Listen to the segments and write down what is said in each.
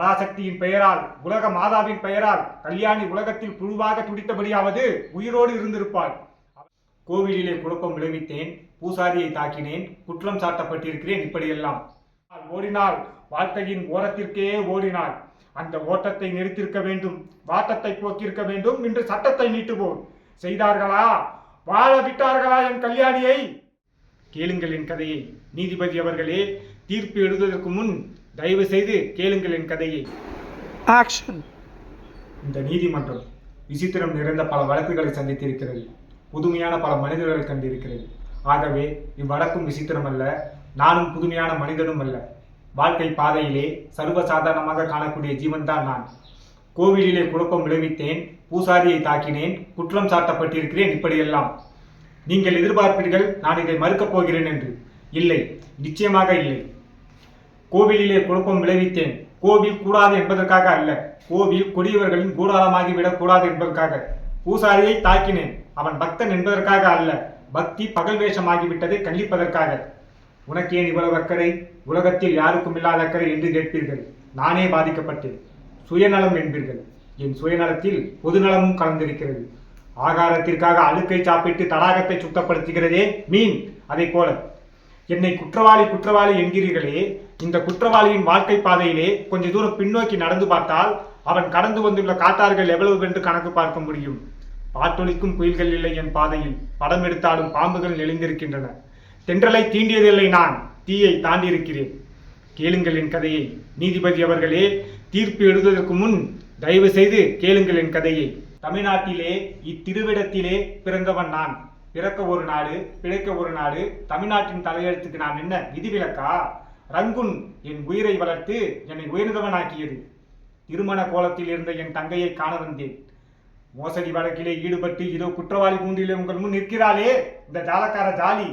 பராசக்தியின் பெயரால், உலக மாதாவின் பெயரால் கல்யாணி உலகத்தில் புழுவாக துடித்தபடியாவது உயிரோடு இருந்திருப்பாள். கோவிலிலே குழப்பம் விளைவித்தேன், பூசாரியை தாக்கினேன், குற்றம் சாட்டப்பட்டிருக்கிறேன். இப்படியெல்லாம் ஓடினாள், வாழ்க்கையின் ஓரத்திற்கே ஓடினாள். அந்த ஓட்டத்தை நிறுத்திருக்க வேண்டும், வாட்டத்தை போக்கியிருக்க வேண்டும் என்று சட்டத்தை நீட்டுவோம். செய்தார்களா? வாழ விட்டார்களா என் கல்யாணியை? கேளுங்கள் என் கதையை. நீதிபதி அவர்களே, தீர்ப்பு எழுதுவதற்கு முன் தயவு செய்து கேளுங்கள் என் கதையை. ஆக்ஷன். இந்த நீதிமன்றம் விசித்திரம் நிறைந்த பல வழக்குகளை சந்தித்திருக்கிறது, புதுமையான பல மனிதர்களை கண்டிருக்கிறது. ஆகவே இவ்வழக்கும் விசித்திரம் அல்ல, நானும் புதுமையான மனிதனும் அல்ல. வாழ்க்கை பாதையிலே சர்வசாதாரணமாக காணக்கூடிய ஜீவன்தான் நான். கோவிலிலே குழப்பம் விளைவித்தேன், பூசாரியை தாக்கினேன், குற்றம் சாட்டப்பட்டிருக்கிறேன். இப்படியெல்லாம் நீங்கள் எதிர்பார்ப்பீர்கள் நான் இதை மறுக்கப் போகிறேன் என்று. இல்லை, நிச்சயமாக இல்லை. கோவிலிலே குழப்பம் விளைவித்தேன், கோவில் கூடாது என்பதற்காக அல்ல, கோவில் கொடியவர்களின் கூடாரமாகிவிடக் கூடாது என்பதற்காக. பூசாரியை தாக்கினேன், அவன் பக்தன் என்பதற்காக அல்ல, பக்தி பகல் வேஷமாகிவிட்டதை கண்டிப்பதற்காக. உனக்கு ஏன் இவ்வளவு அக்கறை? உலகத்தில் யாருக்கும் இல்லாத அக்கறை என்று கேட்பீர்கள். நானே பாதிக்கப்பட்டேன். சுயநலம் என்பீர்கள். என் சுயநலத்தில் பொதுநலமும் கலந்திருக்கிறது. ஆகாரத்திற்காக அழுக்கை சாப்பிட்டு தடாகத்தை சுத்தப்படுத்துகிறதே மீன், அதை போல என்னை குற்றவாளி குற்றவாளி என்கிறீர்களே. இந்த குற்றவாளியின் வாழ்க்கை பாதையிலே கொஞ்ச தூரம் பின்னோக்கி நடந்து பார்த்தால் அவன் கடந்து வந்துள்ள காட்டார்கள் எவ்வளவு என்று கணக்கு பார்க்க முடியும். பாட்டொலிக்கும் குயில்கள் இல்லை என் பாதையில், படம் எடுத்தாலும் பாம்புகள் நெளிந்திருக்கின்றன. தென்றலை தீண்டியதில்லை நான், தீயை தாண்டியிருக்கிறேன். கேளுங்கள் என் கதையை. நீதிபதி அவர்களே, தீர்ப்பு எழுதுவதற்கு முன் தயவு செய்து கேளுங்கள் என் கதையை. தமிழ்நாட்டிலே இத்திருவிடத்திலே பிறந்தவன் நான். பிறக்க ஒரு நாடு, பிழைக்க ஒரு நாடு. தமிழ்நாட்டின் தலையெழுத்துக்கு நான் என்ன விதிவிலக்கா? ரங்குன் என் உயிரை வளர்த்து என்னை உயர்ந்தவனாக்கியது. திருமண கோலத்தில் இருந்த என் தங்கையை காண வந்தேன். மோசடி வழக்கிலே ஈடுபட்டு இதோ குற்றவாளி கூண்டிலே உங்கள் முன் நிற்கிறாளே இந்த ஜாலக்கார ஜாலி,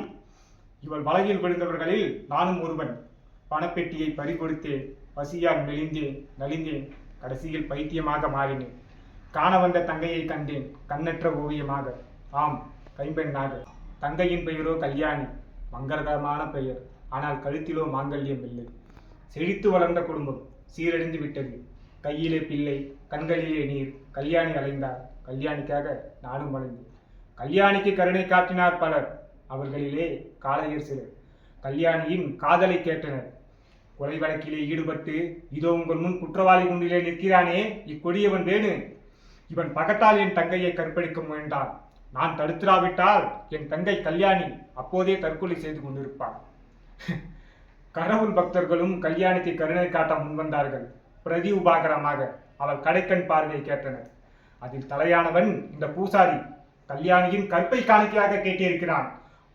இவள் வலையில் விழுந்தவர்களில் நானும் ஒருவன். பணப்பெட்டியை பறிகொடுத்தேன், பசியால் மெலிந்தேன், நலிந்தேன், கடைசியில் பைத்தியமாக மாறினேன். காண வந்த தங்கையை கண்டேன், கண்ணற்ற ஓவியமாக, ஆம் கைம்பெண்ணாக. தங்கையின் பெயரோ கல்யாணி, மங்களகரமான பெயர். ஆனால் கழுத்திலோ மாங்கல்யம் இல்லை. செழித்து வளர்ந்த குடும்பம் சீரழிந்து விட்டது. கையிலே பிள்ளை, கண்களிலே நீர். கல்யாணி அலைந்தார், கல்யாணிக்காக நானும் அலைந்தேன். கல்யாணிக்கு கருணை காட்டினார் பலர், அவர்களிலே காளையர் சிலர். கல்யாணியின் காதலை கேட்டனர். கொலை வழக்கிலே ஈடுபட்டு இதோ உங்கள் முன் குற்றவாளி குண்டிலே நிற்கிறானே இக்கொடியவன் வேணு, இவன் பகட்டால் என் தங்கையை கற்பழிக்க முயன்றான். நான் தடுத்துராவிட்டால் என் தங்கை கல்யாணி அப்போதே தற்கொலை செய்து கொண்டிருப்பாள். கடவுள் பக்தர்களும் கல்யாணிக்கு கருணை காட்ட முன்வந்தார்கள். பிரதி உபாகரமாக அவள் கடைக்கண் பார்வையை கேட்டனர். அதில் தலையானவன் இந்த பூசாரி. கல்யாணியின் கற்பை காணிக்கையாக கேட்டிருக்கிறான்.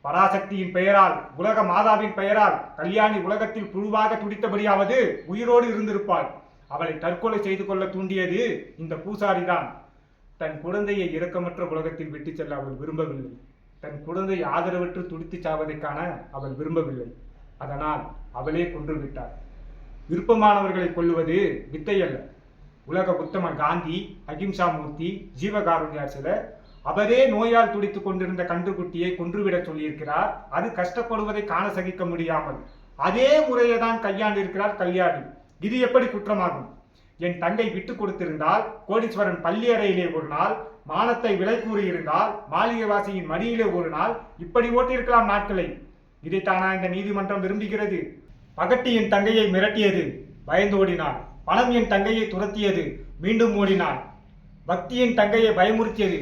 பராசக்தியின் பெயரால், உலக மாதாவின் பெயரால் கல்யாணி உலகத்தில் புழுவாக துடித்தபடியாவது உயிரோடு இருந்திருப்பாள். அவளை தற்கொலை செய்து கொள்ள தூண்டியது இந்த பூசாரிதான். தன் குழந்தையை இரக்கமற்ற உலகத்தில் விட்டு செல்ல அவள் விரும்பவில்லை. தன் குழந்தை ஆதரவற்று துடித்து சாவதை காண அவள் விரும்பவில்லை. அதனால் அவளே கொன்று விட்டாள். விருப்பமானவர்களை கொல்லுவது வித்தை அல்ல. உலக புத்தமர் காந்தி, அகிம்சா மூர்த்தி, ஜீவகாருண்யார் சிலர் அவரே நோயால் துடித்துக் கொண்டிருந்த கன்றுக்குட்டியை கொன்றுவிட சொல்லியிருக்கிறார். அது கஷ்டப்படுவதை காண சகிக்க முடியாமல் அதே முறையை தான் கையாண்டிருக்கிறார் கல்யாணி. இது எப்படி குற்றமாகும்? என் தங்கை விட்டு கொடுத்திருந்தால், கோடீஸ்வரன் பள்ளி அறையிலே ஒரு நாள், மானத்தை விலை கூறியிருந்தால், மாளிகைவாசியின் மடியிலே ஒரு நாள், இப்படி ஓட்டியிருக்கலாம் நாட்களை. இதைத்தானா இந்த நீதிமன்றம் விரும்புகிறது? பகட்டி என் தங்கையை மிரட்டியது, பயந்து ஓடினாள். பணம் என் தங்கையை துரத்தியது, மீண்டும் ஓடினாள். பக்தி என் தங்கையை பயமுறுத்தியது,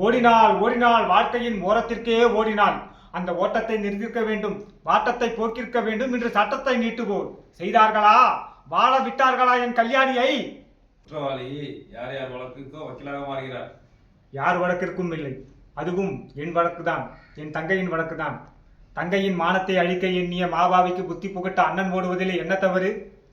ஓடினாள் ஓடினாள், வாழ்க்கையின் ஓரத்திற்கே ஓடினாள். அந்த ஓட்டத்தை நிறுத்திருக்க வேண்டும், வாட்டத்தை போக்கிருக்க வேண்டும் என்று சட்டத்தை நீட்டுவோர். செய்தார்களா? வாழ விட்டார்களா என் கல்யாணியை? குற்றவாளி யார் யார் வழக்குக்கோ வக்கீலாக மாறுகிறார். யார் வழக்கிற்கும் இல்லை. அதுவும் என் வழக்குதான், என் தங்கையின் வழக்குதான். தங்கையின் மானத்தை அழிக்க எண்ணிய மாபாவிக்கு புத்தி புகட்ட அண்ணன் ஓடுவதிலே என்ன தவறு?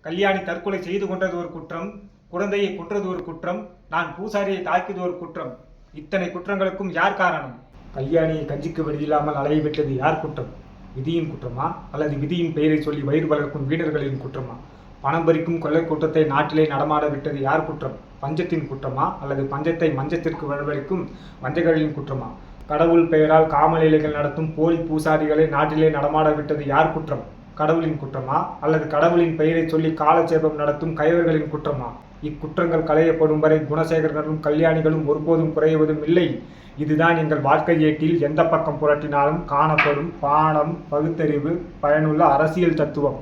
கல்யாணி தற்கொலை செய்து கொண்டது ஒரு குற்றம், குழந்தையை கொன்றது ஒரு குற்றம், நான் பூசாரியை தாக்கியது ஒரு குற்றம். இத்தனை குற்றங்களுக்கும் யார் காரணம்? கல்யாணியை கஞ்சிக்கு வழியில்லாமல் அலைய விட்டது யார் குற்றம்? விதியின் குற்றமா, அல்லது விதியின் பெயரை சொல்லி வயிறு வளர்க்கும் வீரர்களின் குற்றமா? பணம் பறிக்கும் கொள்ளை கூட்டத்தை நாட்டிலே நடமாட விட்டது யார் குற்றம்? பஞ்சத்தின் குற்றமா, அல்லது பஞ்சத்தை மஞ்சத்திற்கு வரவழைக்கும் வஞ்சகர்களின் குற்றமா? கடவுள் பெயரால் காமலீலைகள் நடத்தும் போலி பூசாரிகளை நாட்டிலே நடமாட விட்டது யார் குற்றம்? கடவுளின் குற்றமா அல்லது கடவுளின் பெயரை சொல்லி காலட்சேபம் நடத்தும் கைவர்களின் குற்றமா? இக்குற்றங்கள் களையப்படும் வரை குணசேகரனும் கல்யாணிகளும் ஒருபோதும் குறைவதும் இல்லை. இதுதான் எங்கள் வாழ்க்கை ஏட்டில் எந்த பக்கம் புரட்டினாலும் காணப்படும் பாடம், பகுத்தறிவு, பயனுள்ள அரசியல் தத்துவம்.